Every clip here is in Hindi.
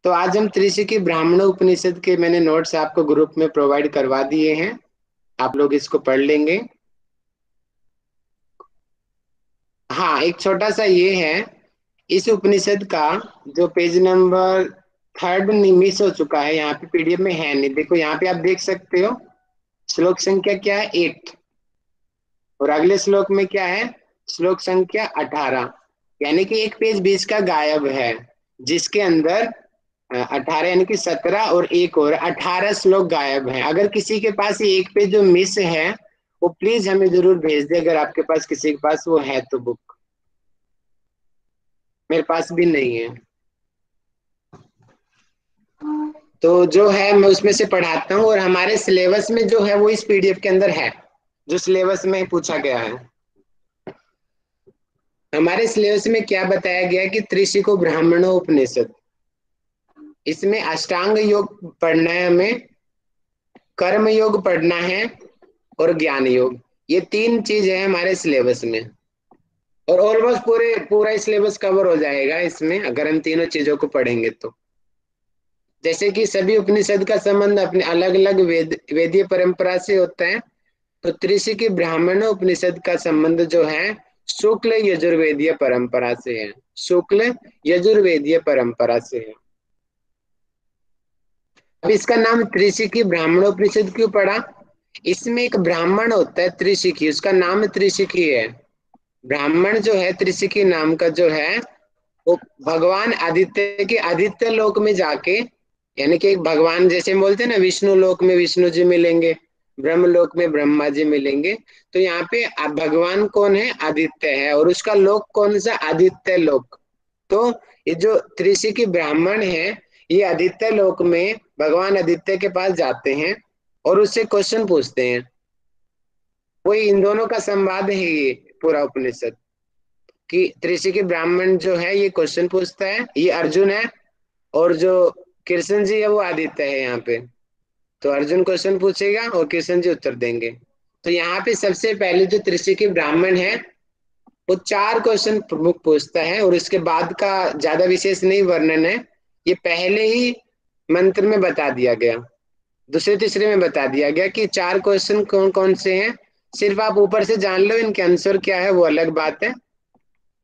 तो आज हम त्रिशिकी ब्राह्मण उपनिषद के मैंने नोट्स आपको ग्रुप में प्रोवाइड करवा दिए हैं। आप लोग इसको पढ़ लेंगे। हाँ, एक छोटा सा ये है, इस उपनिषद का जो पेज नंबर थर्ड मिस हो चुका है, यहाँ पे पीडीएफ में है नहीं। देखो यहाँ पे आप देख सकते हो, श्लोक संख्या क्या है 8, और अगले श्लोक में क्या है, श्लोक संख्या 18। यानी कि एक पेज बीच का गायब है, जिसके अंदर 18 यानी कि 17 और एक और 18 श्लोक गायब हैं। अगर किसी के पास ये एक पेज जो मिस है, वो प्लीज हमें जरूर भेज दे, अगर आपके पास किसी के पास वो है तो बुक। मेरे पास भी नहीं है। तो जो है मैं उसमें से पढ़ाता हूँ, और हमारे सिलेबस में जो है वो इस पीडीएफ के अंदर है, जो सिलेबस में पूछा गया है। हमारे सिलेबस में क्या बताया गया है कि त्रिशिको ब्राह्मणो उपनिषद, इसमें अष्टांग योग पढ़ना है हमें, कर्म योग पढ़ना है, और ज्ञान योग। ये तीन चीज है हमारे सिलेबस में, और ऑलमोस्ट पूरा सिलेबस कवर हो जाएगा इसमें अगर हम तीनों चीजों को पढ़ेंगे तो। जैसे कि सभी उपनिषद का संबंध अपने अलग अलग वेदीय परंपरा से होता है, तो त्रिशिकी ब्राह्मण उपनिषद का संबंध जो है शुक्ल यजुर्वेदीय परंपरा से है। शुक्ल यजुर्वेदीय परंपरा से है। अब इसका नाम त्रिशिकी ब्राह्मणोपनिषद क्यों पड़ा? इसमें एक ब्राह्मण होता है त्रिशिकी, उसका नाम त्रिशिकी है। ब्राह्मण जो है त्रिशिकी नाम का जो है, वो भगवान आदित्य के आदित्य लोक में जाके, यानी कि एक भगवान जैसे हम बोलते हैं ना, विष्णु लोक में विष्णु जी मिलेंगे, ब्रह्म लोक में ब्रह्मा जी मिलेंगे। तो यहाँ पे भगवान कौन है? आदित्य है, और उसका लोक कौन सा? आदित्य लोक। तो ये जो त्रिशिकी ब्राह्मण है, ये आदित्य लोक में भगवान आदित्य के पास जाते हैं और उससे क्वेश्चन पूछते हैं। वही इन दोनों का संवाद है ये पूरा उपनिषद, कि त्रिशिकी ब्राह्मण जो है ये क्वेश्चन पूछता है, ये अर्जुन है, और जो कृष्ण जी है वो आदित्य है यहाँ पे। तो अर्जुन क्वेश्चन पूछेगा और कृष्ण जी उत्तर देंगे। तो यहाँ पे सबसे पहले जो त्रिशिकी ब्राह्मण है, वो 4 क्वेश्चन प्रमुख पूछता है, और इसके बाद का ज्यादा विशेष नहीं वर्णन है, ये पहले ही मंत्र में बता दिया गया, दूसरे तीसरे में बता दिया गया कि 4 क्वेश्चन कौन कौन से हैं। सिर्फ आप ऊपर से जान लो इनके आंसर क्या है, वो अलग बात है,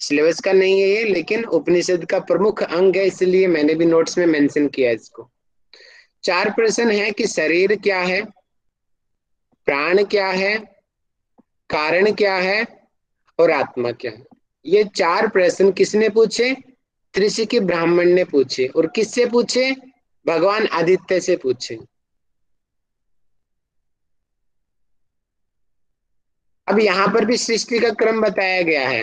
सिलेबस का नहीं है ये, लेकिन उपनिषद का प्रमुख अंग है, इसलिए मैंने भी नोट्स में मेंशन किया है इसको। 4 प्रश्न है कि शरीर क्या है, प्राण क्या है, कारण क्या है, और आत्मा क्या है। ये 4 प्रश्न किसने पूछे? त्रिशिकी ब्राह्मण ने पूछे। और किससे पूछे? भगवान आदित्य से पूछे। अब यहाँ पर भी सृष्टि का क्रम बताया गया है।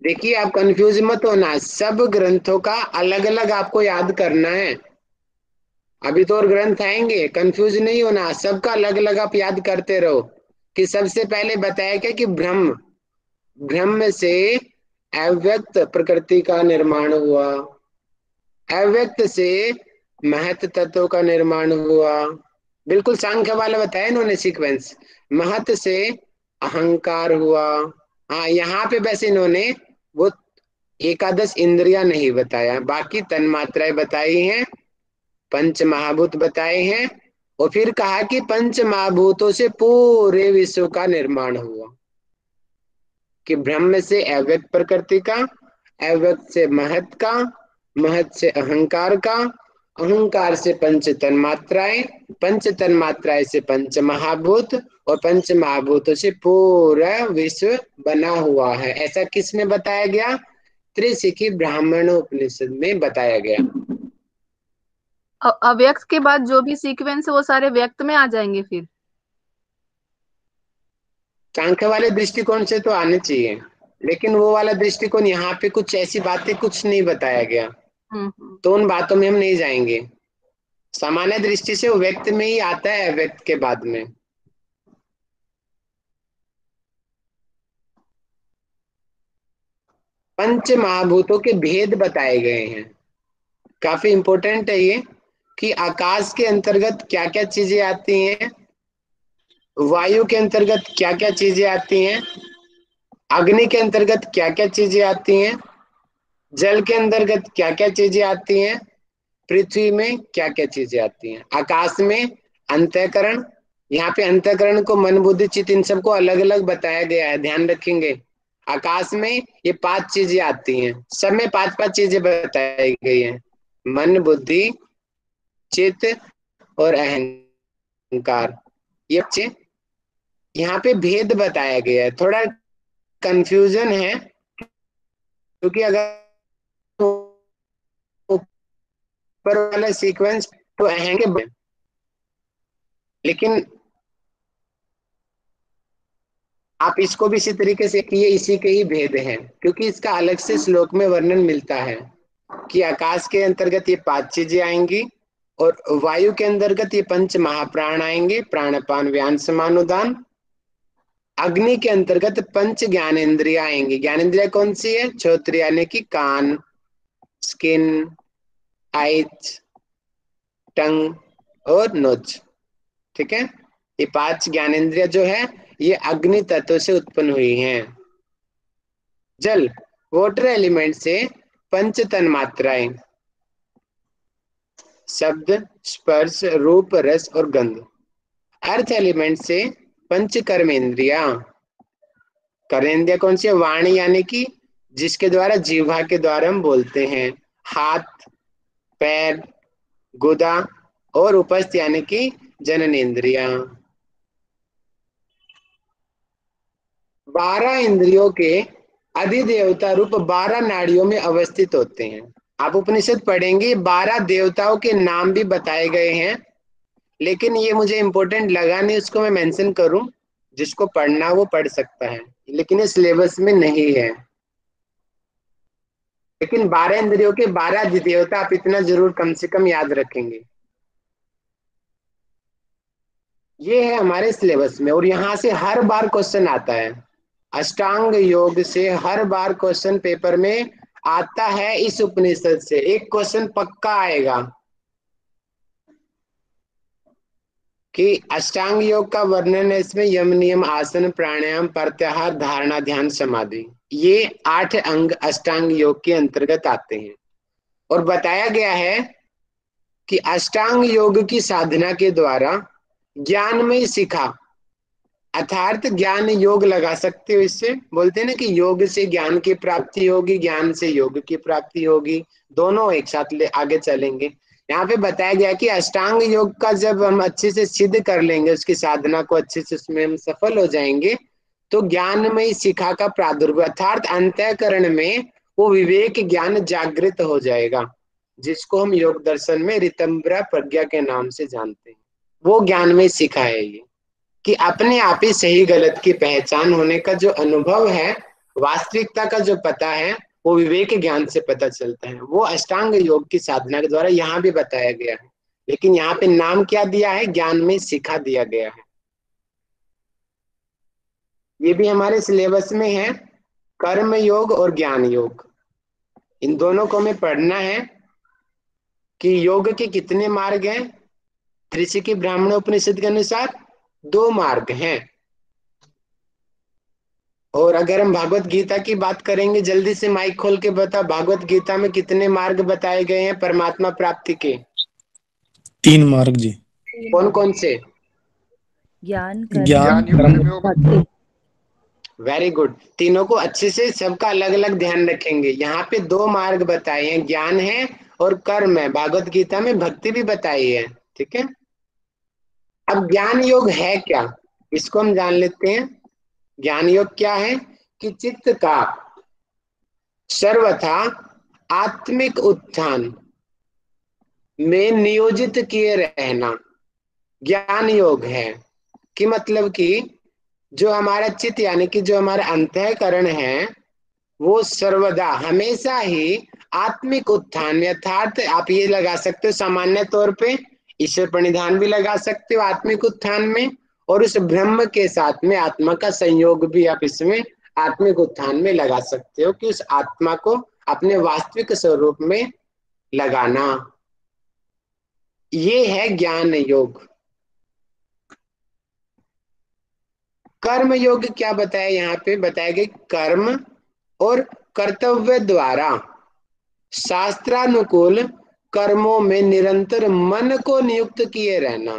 देखिए, आप कंफ्यूज मत होना, सब ग्रंथों का अलग अलग आपको याद करना है। अभी तो और ग्रंथ आएंगे, कंफ्यूज नहीं होना, सबका अलग अलग आप याद करते रहो। कि सबसे पहले बताया क्या कि ब्रह्म, ब्रह्म से अव्यक्त प्रकृति का निर्माण हुआ, अव्यक्त से महत तत्व का निर्माण हुआ। बिल्कुल सांख्य वाला बताया इन्होंने सीक्वेंस। महत से अहंकार हुआ। हाँ, यहाँ पे वैसे इन्होंने वो एकादश इंद्रियां नहीं बताया, बाकी तन्मात्राएं बताई हैं, पंच महाभूत बताए हैं, और फिर कहा कि पंच महाभूतों से पूरे विश्व का निर्माण हुआ। कि ब्रह्म से अव्यक्त प्रकृति का, अव्यक्त से महत का, महत से अहंकार का, अहंकार से पंच तन्मात्राएं, पंच तन्मात्राएं से पंच महाभूत, और पंच महाभूतों से पूरा विश्व बना हुआ है। ऐसा किस में बताया गया? त्रिशिकी ब्राह्मण उपनिषद में बताया गया। अव्यक्त के बाद जो भी सीक्वेंस है वो सारे व्यक्त में आ जाएंगे फिर। सांख्य वाले दृष्टिकोण से तो आने चाहिए, लेकिन वो वाला दृष्टिकोण यहाँ पे कुछ ऐसी बातें कुछ नहीं बताया गया, हम्म। तो उन बातों में हम नहीं जाएंगे। सामान्य दृष्टि से वो व्यक्त में ही आता है, अव्यक्त के बाद में। पंच महाभूतों के भेद बताए गए हैं। काफी इंपॉर्टेंट है ये, कि आकाश के अंतर्गत क्या क्या चीजें आती हैं, वायु के अंतर्गत क्या क्या चीजें आती हैं, अग्नि के अंतर्गत क्या क्या चीजें आती हैं, जल के अंतर्गत क्या क्या चीजें आती हैं, पृथ्वी में क्या क्या चीजें आती हैं? आकाश में अंतःकरण, यहाँ पे अंतःकरण को मन बुद्धि चित्त इन सबको अलग अलग बताया गया है, ध्यान रखेंगे। आकाश में ये 5 चीजें आती हैं, सब में 5-5 चीजें बताई गई हैं। मन बुद्धि चित्त और अहंकार, ये बच्चे यहाँ पे भेद बताया गया है। थोड़ा कंफ्यूजन है, क्योंकि अगर ऊपर वाला सीक्वेंस तो अहंग, लेकिन आप इसको भी इसी तरीके से किए, इसी के ही भेद हैं, क्योंकि इसका अलग से श्लोक में वर्णन मिलता है कि आकाश के अंतर्गत ये 5 चीजें आएंगी, और वायु के अंतर्गत ये 5 महाप्राण आएंगे, प्राणपान व्यान समान उदान। अग्नि के अंतर्गत 5 ज्ञानेंद्रिया आएंगी। ज्ञानेंद्रिया कौन सी है? श्रोत्र यानी कि कान, स्किन, आइज, टंग और नोच। ठीक है, ये 5 ज्ञानेंद्रिया जो है ये अग्नि तत्व से उत्पन्न हुई हैं। जल, वाटर एलिमेंट से 5 तन्मात्राएं, शब्द, स्पर्श, रूप, रस और गंध। अर्थ एलिमेंट से 5 कर्मेंद्रिया। कर्मेंद्रिया कौन सी है? वाणी यानी कि जिसके द्वारा, जीवा के द्वारा हम बोलते हैं। हाथ, पैर, गुदा और उपस्थ यानी कि जननेन्द्रिया। 12 इंद्रियों के अधिदेवता रूप 12 नाड़ियों में अवस्थित होते हैं। आप उपनिषद पढ़ेंगे, 12 देवताओं के नाम भी बताए गए हैं, लेकिन ये मुझे इंपॉर्टेंट लगा नहीं उसको मैं मेंशन करूं। जिसको पढ़ना वो पढ़ सकता है, लेकिन ये सिलेबस में नहीं है। लेकिन 12 इंद्रियों के 12 अधिदेवता आप इतना जरूर कम से कम याद रखेंगे। ये है हमारे सिलेबस में, और यहाँ से हर बार क्वेश्चन आता है। अष्टांग योग से हर बार क्वेश्चन पेपर में आता है। इस उपनिषद से एक क्वेश्चन पक्का आएगा कि अष्टांग योग का वर्णन है इसमें। यम नियम आसन प्राणायाम प्रत्याहार धारणा ध्यान समाधि, ये 8 अंग अष्टांग योग के अंतर्गत आते हैं। और बताया गया है कि अष्टांग योग की साधना के द्वारा ज्ञान में शिखा, अर्थात ज्ञान योग लगा सकते हो। इससे बोलते हैं ना कि योग से ज्ञान की प्राप्ति होगी, ज्ञान से योग की प्राप्ति होगी, दोनों एक साथ ले आगे चलेंगे। यहाँ पे बताया गया कि अष्टांग योग का जब हम अच्छे से सिद्ध कर लेंगे, उसकी साधना को अच्छे से उसमें हम सफल हो जाएंगे, तो ज्ञान में शिखा का प्रादुर्भाव अर्थात अंतःकरण में वो विवेक ज्ञान जागृत हो जाएगा, जिसको हम योग दर्शन में ऋतंभरा प्रज्ञा के नाम से जानते हैं। वो ज्ञान में शिखा है ये, कि अपने आप ही सही गलत की पहचान होने का जो अनुभव है, वास्तविकता का जो पता है, वो विवेक ज्ञान से पता चलता है। वो अष्टांग योग की साधना के द्वारा यहाँ भी बताया गया है, लेकिन यहाँ पे नाम क्या दिया है? ज्ञान में शिखा दिया गया है। ये भी हमारे सिलेबस में है, कर्म योग और ज्ञान योग। इन दोनों को हमें पढ़ना है कि योग के कितने मार्ग हैं। त्रिशिकी ब्राह्मण उपनिषद के अनुसार 2 मार्ग हैं। और अगर हम भागवत गीता की बात करेंगे, जल्दी से माइक खोल के बता, भागवत गीता में कितने मार्ग बताए गए हैं परमात्मा प्राप्ति के? 3 मार्ग जी। कौन कौन से? ज्ञान, ज्ञान, कर्म, भक्ति। Very good. तीनों को अच्छे से सबका अलग अलग ध्यान रखेंगे। यहाँ पे 2 मार्ग बताए हैं, ज्ञान है और कर्म है। भागवत गीता में भक्ति भी बताई है। ठीक है, अब ज्ञान योग है क्या, इसको हम जान लेते हैं। ज्ञान योग क्या है? कि चित्त का सर्वथा आत्मिक उत्थान में नियोजित किए रहना ज्ञान योग है। कि मतलब कि जो हमारा चित्त यानी कि जो हमारा अंतःकरण है, वो सर्वदा हमेशा ही आत्मिक उत्थान में, अर्थात आप ये लगा सकते हो सामान्य तौर पे ईश्वर प्रणिधान भी लगा सकते हो आत्मिक उत्थान में, और उस ब्रह्म के साथ में आत्मा का संयोग भी आप इसमें आत्मिक उत्थान में लगा सकते हो, कि उस आत्मा को अपने वास्तविक स्वरूप में लगाना। ये है ज्ञान योग। कर्म योग क्या बताया? यहाँ पे बताया गया कर्म और कर्तव्य द्वारा शास्त्रानुकूल कर्मों में निरंतर मन को नियुक्त किए रहना,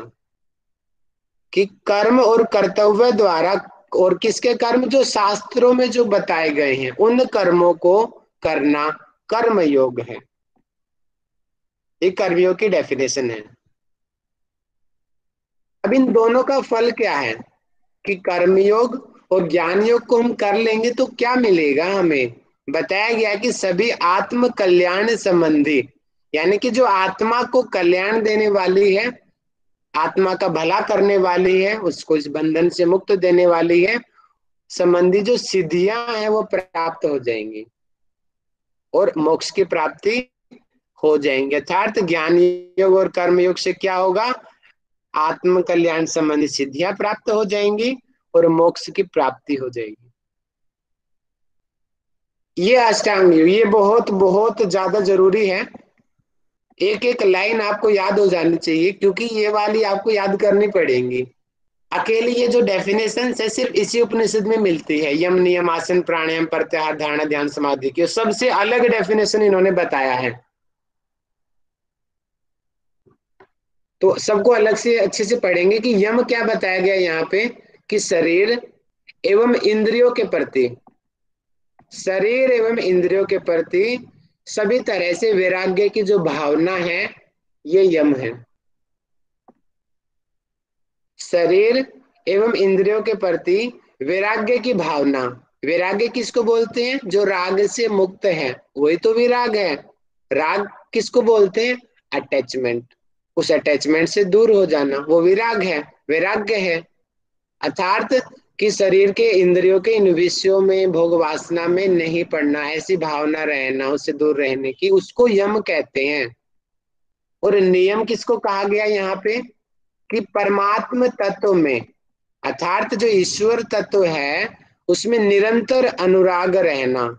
कि कर्म और कर्तव्य द्वारा, और किसके कर्म, जो शास्त्रों में जो बताए गए हैं उन कर्मों को करना कर्मयोग है। ये कर्मयोग की डेफिनेशन है। अब इन दोनों का फल क्या है कि कर्मयोग और ज्ञान योग को हम कर लेंगे तो क्या मिलेगा हमें। बताया गया कि सभी आत्म कल्याण संबंधी, यानी कि जो आत्मा को कल्याण देने वाली है, आत्मा का भला करने वाली है, उसको इस बंधन से मुक्त देने वाली है, संबंधी जो सिद्धियां हैं वो प्राप्त हो जाएंगी और मोक्ष की प्राप्ति हो जाएंगे। अर्थात ज्ञान योग और कर्म योग से क्या होगा, आत्म कल्याण संबंधी सिद्धियां प्राप्त हो जाएंगी और मोक्ष की प्राप्ति हो जाएगी। ये अष्टांग योग, ये बहुत बहुत ज्यादा जरूरी है। एक एक लाइन आपको याद हो जानी चाहिए, क्योंकि ये वाली आपको याद करनी पड़ेगी। अकेली ये जो डेफिनेशन है सिर्फ इसी उपनिषद में मिलती है। यम, नियम, आसन, प्राणायाम, प्रत्याहार, धारणा, ध्यान, समाधि की सबसे अलग डेफिनेशन इन्होंने बताया है। तो सबको अलग से अच्छे से पढ़ेंगे कि यम क्या बताया गया यहाँ पे, कि शरीर एवं इंद्रियों के प्रति, शरीर एवं इंद्रियों के प्रति सभी तरह से वैराग्य की जो भावना है ये यम है। शरीर एवं इंद्रियों के प्रति वैराग्य की भावना, वैराग्य किसको बोलते हैं, जो राग से मुक्त है वही तो विराग है। राग किसको बोलते हैं, अटैचमेंट, उस अटैचमेंट से दूर हो जाना वो विराग है, वैराग्य है। अर्थात कि शरीर के इंद्रियों के इन विषयों में, भोग वासना में नहीं पड़ना, ऐसी भावना रहना, उससे दूर रहने की, उसको यम कहते हैं। और नियम किसको कहा गया यहाँ पे, कि परमात्म तत्व में, अर्थात जो ईश्वर तत्व है उसमें निरंतर अनुराग रहना।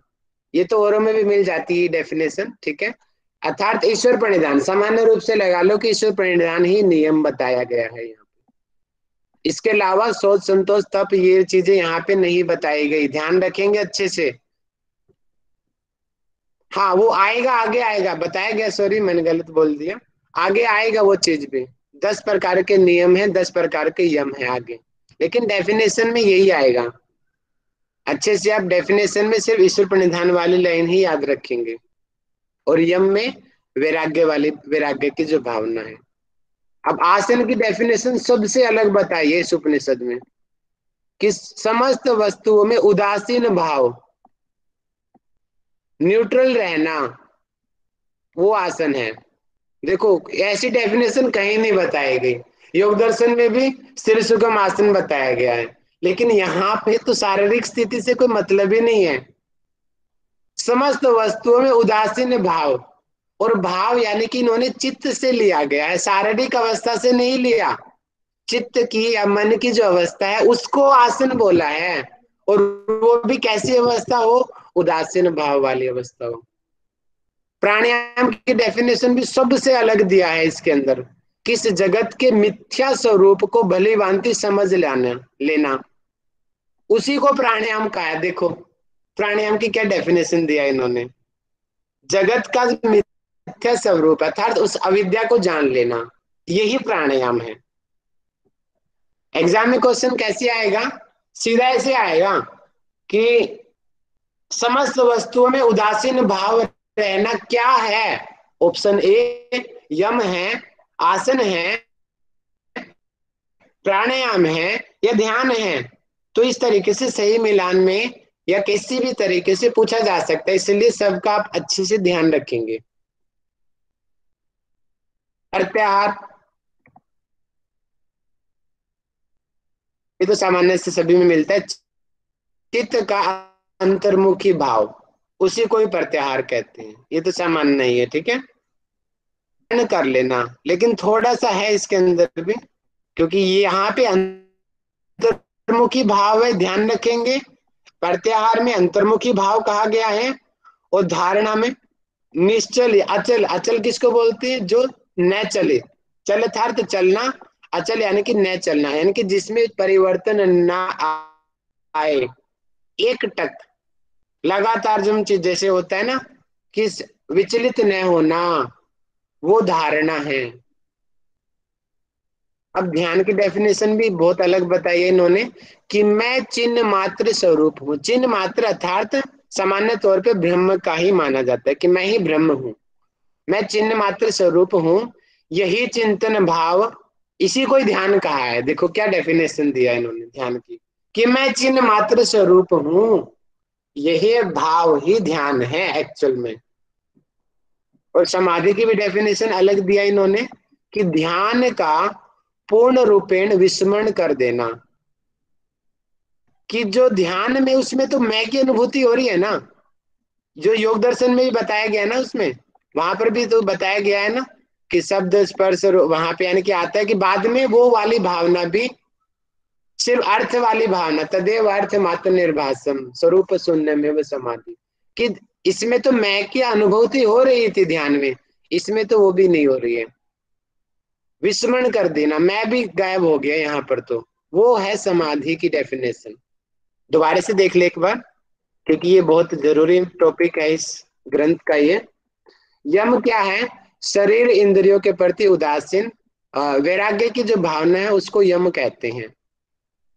ये तो औरों में भी मिल जाती है डेफिनेशन, ठीक है। अर्थात ईश्वर प्रणिधान, सामान्य रूप से लगा लो कि ईश्वर प्रणिधान ही नियम बताया गया है यहाँ। इसके अलावा शोध, संतोष, तप, ये चीजें यहाँ पे नहीं बताई गई, ध्यान रखेंगे अच्छे से। हाँ वो आएगा, आगे आएगा, बताया गया, सॉरी मैंने गलत बोल दिया, आगे आएगा वो चीज भी। 10 प्रकार के नियम है, 10 प्रकार के यम है आगे, लेकिन डेफिनेशन में यही आएगा। अच्छे से आप डेफिनेशन में सिर्फ ईश्वर प्रणिधान वाली लाइन ही याद रखेंगे, और यम में वैराग्य वाली, वैराग्य की जो भावना है। अब आसन की डेफिनेशन सबसे अलग बताइए इस उपनिषद में, कि समस्त वस्तुओं में उदासीन भाव, न्यूट्रल रहना, वो आसन है। देखो ऐसी डेफिनेशन कहीं नहीं बताई गई। योग दर्शन में भी स्थिर सुगम आसन बताया गया है, लेकिन यहाँ पे तो शारीरिक स्थिति से कोई मतलब ही नहीं है। समस्त वस्तुओं में उदासीन भाव, और भाव यानी कि इन्होंने चित्त से लिया गया है, शारीरिक अवस्था से नहीं लिया। चित्त की या मन की जो अवस्था है उसको आसन बोला है, और वो भी कैसी अवस्था हो, उदासीन भाव वाली अवस्था हो। प्राणायाम की डेफिनेशन भी सबसे अलग दिया है इसके अंदर, किस जगत के मिथ्या स्वरूप को भली भांति समझ लेना, उसी को प्राणायाम कहा है। देखो प्राणायाम की क्या डेफिनेशन दिया इन्होंने, जगत का मिथ्या स्वरूप अर्थात उस अविद्या को जान लेना, यही प्राणायाम है। एग्जाम में क्वेश्चन कैसे आएगा, सीधा ऐसे आएगा कि समस्त वस्तुओं में उदासीन भाव रहना क्या है। ऑप्शन ए यम है, आसन है, प्राणायाम है, या ध्यान है। तो इस तरीके से सही मिलान में या किसी भी तरीके से पूछा जा सकता है, इसलिए सबका आप अच्छे से ध्यान रखेंगे। प्रत्याहार ये तो सामान्य से सभी में मिलता है। चित्त का अंतर्मुखी भाव, उसी को ही प्रत्याहार कहते हैं, ये तो सामान्य नहीं है, ठीक है, कर लेना। लेकिन थोड़ा सा है इसके अंदर भी, क्योंकि ये यहाँ पे अंतर्मुखी भाव है, ध्यान रखेंगे। प्रत्याहार में अंतर्मुखी भाव कहा गया है, और धारणा में निश्चल, अचल, अचल किसको बोलते हैं, जो न चले, चल अर्थात चलना, अचल यानी कि न चलना, यानी कि जिसमें परिवर्तन ना आए, एक टक लगातार जो चीज जैसे होता है ना, कि विचलित न होना, वो धारणा है। अब ध्यान की डेफिनेशन भी बहुत अलग बताई है इन्होंने कि मैं चिन्ह मात्र स्वरूप हूँ। चिन्ह मात्र अर्थात सामान्य तौर पे ब्रह्म का ही माना जाता है कि मैं ही ब्रह्म हूँ, मैं चिन्ह मात्र स्वरूप हूँ। यही चिंतन भाव, इसी को ही ध्यान कहा है। देखो क्या डेफिनेशन दिया है इन्होंने ध्यान की, कि मैं चिन्ह मात्र स्वरूप हूँ, यही भाव ही ध्यान है एक्चुअल में। और समाधि की भी डेफिनेशन अलग दिया इन्होंने कि ध्यान का पूर्ण रूपेण विस्मरण कर देना, कि जो ध्यान में उसमें तो मैं की अनुभूति हो रही है ना, जो योग दर्शन में भी बताया गया है ना, उसमें वहां पर भी तो बताया गया है ना कि शब्द स्पर्श वहां पे यानी कि आता है कि बाद में वो वाली भावना भी सिर्फ अर्थ वाली भावना, तदेव अर्थ मात्र निर्भासम स्वरूप शून्य में वो समाधि, कि इसमें तो मैं की अनुभूति हो रही थी ध्यान में, इसमें तो वो भी नहीं हो रही है। विस्मरण कर देना, मैं भी गायब हो गया यहाँ पर, तो वो है समाधि की डेफिनेशन। दोबारा से देख ले एक बार, क्योंकि ये बहुत जरूरी टॉपिक है इस ग्रंथ का। ये यम क्या है? शरीर इंद्रियों के प्रति उदासीन वैराग्य की जो भावना है उसको यम कहते हैं।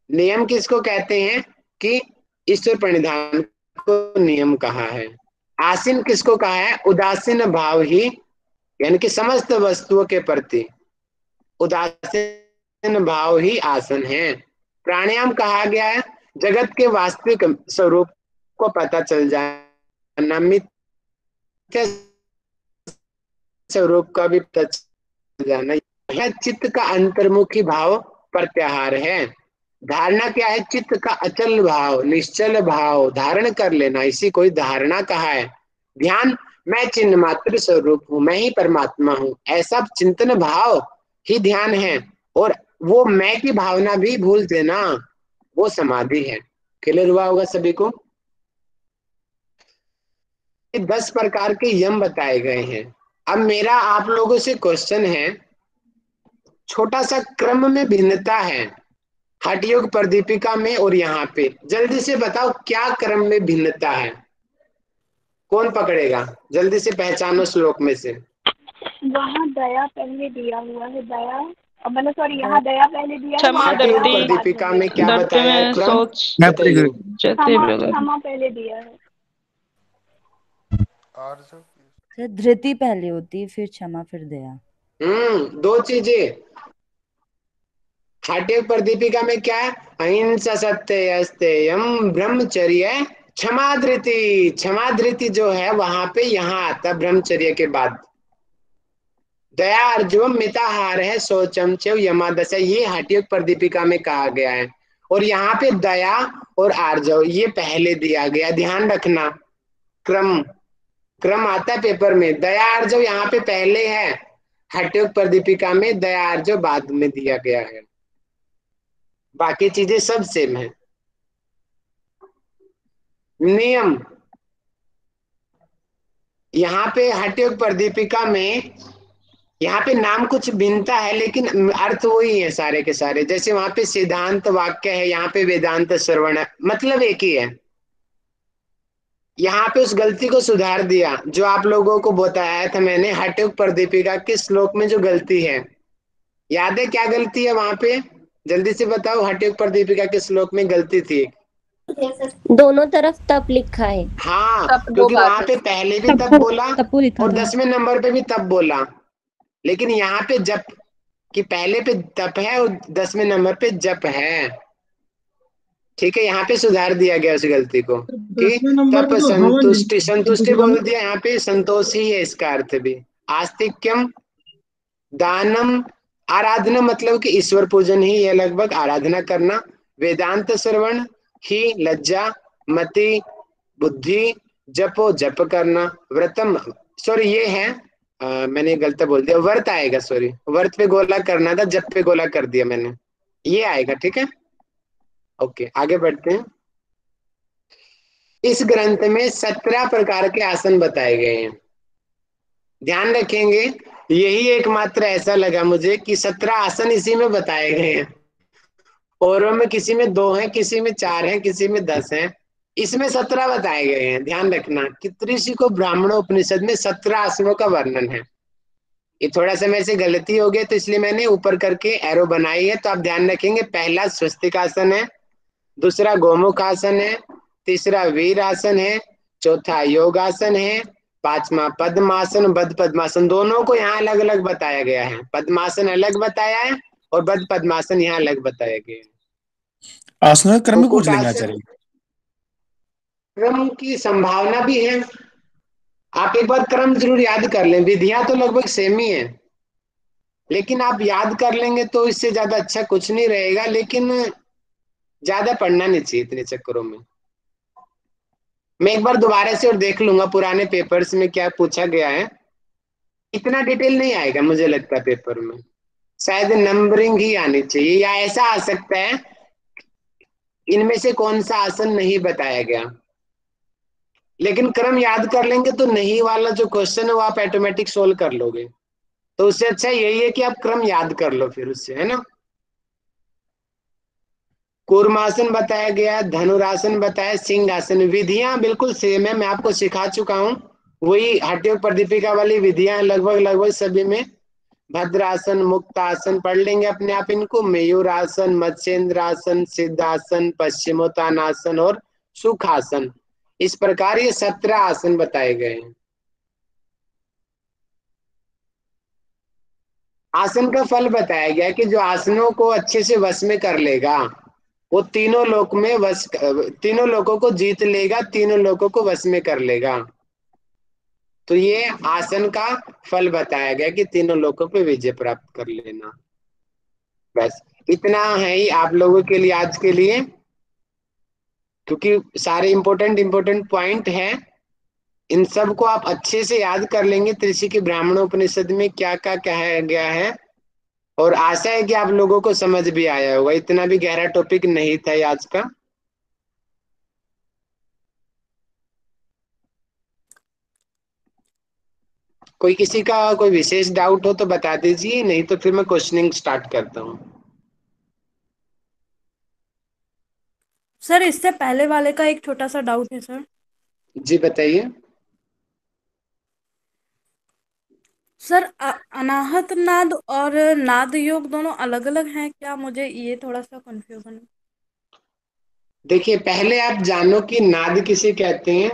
नियम किसको कहते हैं? कि ईश्वर प्रणिधान को नियम कहा है। आसीन किसको कहा है? उदासीन भाव ही, यानी कि समस्त वस्तुओं के प्रति उदासीन भाव ही आसन है। प्राणायाम कहा गया है जगत के वास्तविक स्वरूप को पता चल जाना, मिथ्या स्वरूप का भी पता चल जाना। यह चित्त का अंतर्मुखी भाव प्रत्याहार है। धारणा क्या है? चित्त का अचल भाव, निश्चल भाव धारण कर लेना, इसी को धारणा कहा है। ध्यान, मैं चिन्ह मात्र स्वरूप हूँ, मैं ही परमात्मा हूँ, ऐसा चिंतन भाव ही ध्यान है। और वो मैं की भावना भी भूल देना, वो समाधि है। क्लियर हुआ होगा सभी को? 10 प्रकार के यम बताए गए हैं। अब मेरा आप लोगों से क्वेश्चन है, छोटा सा क्रम में भिन्नता है हठ योग प्रदीपिका में और यहाँ पे, जल्दी से बताओ क्या क्रम में भिन्नता है? कौन पकड़ेगा? जल्दी से पहचानो श्लोक में से। वहाँ दया पहले दिया हुआ है, दया मतलब सॉरी यहाँ दया पहले दिया है, क्षमा वहाँ हठ योग दृष्टि, दया बाद प्रदीपिका में में क्या दृष्टि बताया है में क्रम? सोच, बताइए। क्षमा क्षमा पहले दिया है। और जो सर धृति पहले होती है, फिर क्षमा, फिर दया। दो चीजें। हठ योग प्रदीपिका में क्या है? अहिंसा सत्य अस्तेयम ब्रह्मचर्य क्षमा धृति। क्षमा धृति जो है वहां पे यहाँ आता ब्रह्मचर्य के बाद। दया अर्जुम मिताहार है शौचम चैव यमादशा, ये हठ योग प्रदीपिका में कहा गया है। और यहाँ पे दया और आर्जव ये पहले दिया गया, ध्यान रखना। क्रम क्रम आता है पेपर में, दया आर्जव यहाँ पे पहले है, हठ योग प्रदीपिका में दया आर्जव बाद में दिया गया है। बाकी चीजें सब सेम है। नियम, यहाँ पे हठ योग प्रदीपिका में यहाँ पे नाम कुछ भिन्नता है लेकिन अर्थ वही है सारे के सारे। जैसे वहां पे सिद्धांत वाक्य है, यहाँ पे वेदांत श्रवण है, मतलब एक ही है। यहाँ पे उस गलती को सुधार दिया जो आप लोगों को बताया था मैंने, हठ योग प्रदीपिका के श्लोक में जो गलती है, याद है क्या गलती है वहां पे? जल्दी से बताओ, हठ योग प्रदीपिका के श्लोक में गलती थी। दोनों तरफ तप लिखा है। हाँ, तप दो क्योंकि बार वहां है। पे पहले भी तब बोला तप्पू लिखा और था। 10वें नंबर पे भी तब बोला, लेकिन यहाँ पे जप कि पहले पे तप है और 10वें नंबर पे जप है। ठीक है, यहाँ पे सुधार दिया गया उस गलती को कि 10वें नंबर तप पे तो हवन संतुष्टि, संतुष्टि लिखा बोल दिया, यहाँ पे संतोष ही है इसका अर्थ भी। आस्तिक्यम, दानम, आराधना मतलब कि ईश्वर पूजन ही है लगभग, आराधना करना। वेदांत श्रवण ही, लज्जा, मति, बुद्धि, जपो जप करना। व्रतम, सॉरी ये है मैंने गलत बोल दिया, व्रत आएगा, सॉरी व्रत पे गोला करना था, जप पे गोला कर दिया मैंने, ये आएगा। ठीक है, ओके आगे बढ़ते हैं। इस ग्रंथ में 17 प्रकार के आसन बताए गए हैं। ध्यान रखेंगे, यही एकमात्र ऐसा लगा मुझे कि 17 आसन इसी में बताए गए हैं। औरों में किसी में 2 हैं, किसी में 4 हैं, किसी में 10 हैं, इसमें 17 बताए गए हैं। ध्यान रखना कि त्रिशिको ब्राह्मणों उपनिषद में 17 आसनों का वर्णन है। ये थोड़ा सा मेरे से गलती हो गई तो इसलिए मैंने ऊपर करके एरो बनाई है। तो आप ध्यान रखेंगे, पहला स्वस्तिक आसन है, दूसरा गोमुख आसन है, तीसरा वीर आसन है, चौथा योगासन है, पांचवा पद्मासन, बद्ध पद्मासन। दोनों को यहाँ अलग अलग बताया गया है। पद्मासन अलग बताया है और बद्ध पद्मासन यहाँ अलग बताया गया है। आसनों के क्रम में पूछ लेंगे कुक्कुटासन आचार्य। क्रम की संभावना भी है। आप एक बार क्रम जरूर याद कर लें, विधियां तो लगभग सेम ही है, लेकिन आप याद कर लेंगे तो इससे ज्यादा अच्छा कुछ नहीं रहेगा। लेकिन ज्यादा पढ़ना नहीं चाहिए इतने चक्करों में। मैं एक बार दोबारा से और देख लूंगा पुराने पेपर्स में क्या पूछा गया है। इतना डिटेल नहीं आएगा मुझे लगता है पेपर में, शायद नंबरिंग ही आनी चाहिए, या ऐसा आ सकता है इनमें से कौन सा आसन नहीं बताया गया। लेकिन क्रम याद कर लेंगे तो नहीं वाला जो क्वेश्चन है वो आप ऑटोमेटिक सोल्व कर लोगे। तो उससे अच्छा यही है कि आप क्रम याद कर लो फिर उससे, है ना। कूर्मासन बताया गया, धनुरासन बताया, सिंहासन। विधियां बिल्कुल सेम है, मैं आपको सिखा चुका हूं। वही हठयोग प्रदीपिका वाली विधियां लगभग लगभग सभी में। भद्रासन, मुक्तासन पढ़ लेंगे अपने आप इनको, मयूरासन, मत्स्येंद्रासन, सिद्धासन, पश्चिमोत्तानासन और सुखासन। इस प्रकार ये 17 आसन बताए गए हैं। आसन का फल बताया गया कि जो आसनों को अच्छे से वश में कर लेगा वो तीनों लोक में वश, तीनों लोगों को जीत लेगा, तीनों लोगों को वश में कर लेगा। तो ये आसन का फल बताया गया कि तीनों लोगों पे विजय प्राप्त कर लेना। बस इतना है ही आप लोगों के लिए आज के लिए, क्योंकि सारे इंपॉर्टेंट इंपॉर्टेंट पॉइंट है। इन सब को आप अच्छे से याद कर लेंगे। त्रिशिकी ब्राह्मणोपनिषद में क्या क्या कहा गया है, और आशा है कि आप लोगों को समझ भी आया होगा। इतना भी गहरा टॉपिक नहीं था ये आज का। कोई किसी का कोई विशेष डाउट हो तो बता दीजिए, नहीं तो फिर मैं क्वेश्चनिंग स्टार्ट करता हूँ। सर इससे पहले वाले का एक छोटा सा डाउट है सर। जी बताइए। सर अनाहत नाद और नाद योग दोनों अलग अलग हैं क्या? मुझे ये थोड़ा सा कंफ्यूजन है। देखिए, पहले आप जानो कि नाद किसे कहते हैं,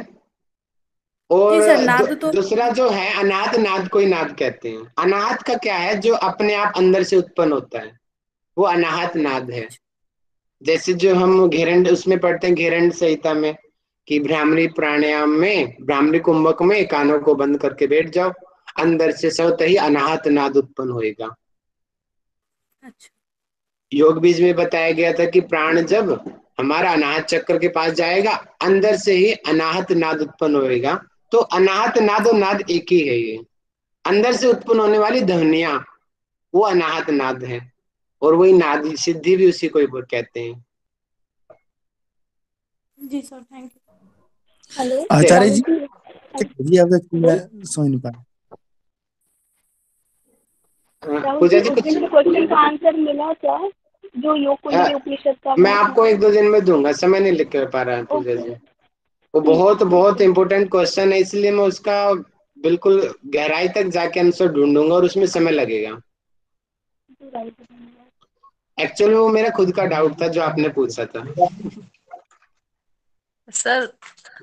और जी सर, नाद तो दूसरा जो है अनाहत नाद को ही नाद कहते हैं। अनाहत का क्या है, जो अपने आप अंदर से उत्पन्न होता है, वो अनाहत नाद है। जैसे जो हम घेरंड उसमें पढ़ते हैं, घेरंड संहिता में, कि भ्रामरी प्राणायाम में, भ्रामरी कुंभक में कानों को बंद करके बैठ जाओ, अंदर से स्वतः ही अनाहत नाद उत्पन्न होएगा। अच्छा। योग बीज में बताया गया था कि प्राण जब हमारा अनाहत चक्र के पास जाएगा, अंदर से ही अनाहत नाद उत्पन्न होएगा। तो अनाहत नाद और नाद एक ही है। ये अंदर से उत्पन्न होने वाली ध्वनियां वो अनाहत नाद है, और वही नाद सिद्धि भी उसी को ही कहते हैं। जी सर, थैंक यू। हेलो आचार्य राहुल जी, जी। जी आपका हेलो मैं समझ नहीं पाया। राहुल पूजा जी, जी उस कुछ दिन के क्वेश्चन का आंसर मिला क्या, जो योग कुंडली उपनिषद का मैं मैं था? आपको 1-2 दिन में दूंगा, समय नहीं लिख कर पा रहा है पूजा ओके, जी। वो ठीक है, बहुत थैंक बहुत यू। इंपॉर्टेंट क्वेश्चन है, इसलिए मैं उसका बिल्कुल गहराई तक जाके आंसर ढूंढूंगा और उसमें समय लगेगा। एक्चुअली वो मेरा खुद का डाउट था जो आपने पूछा था। सर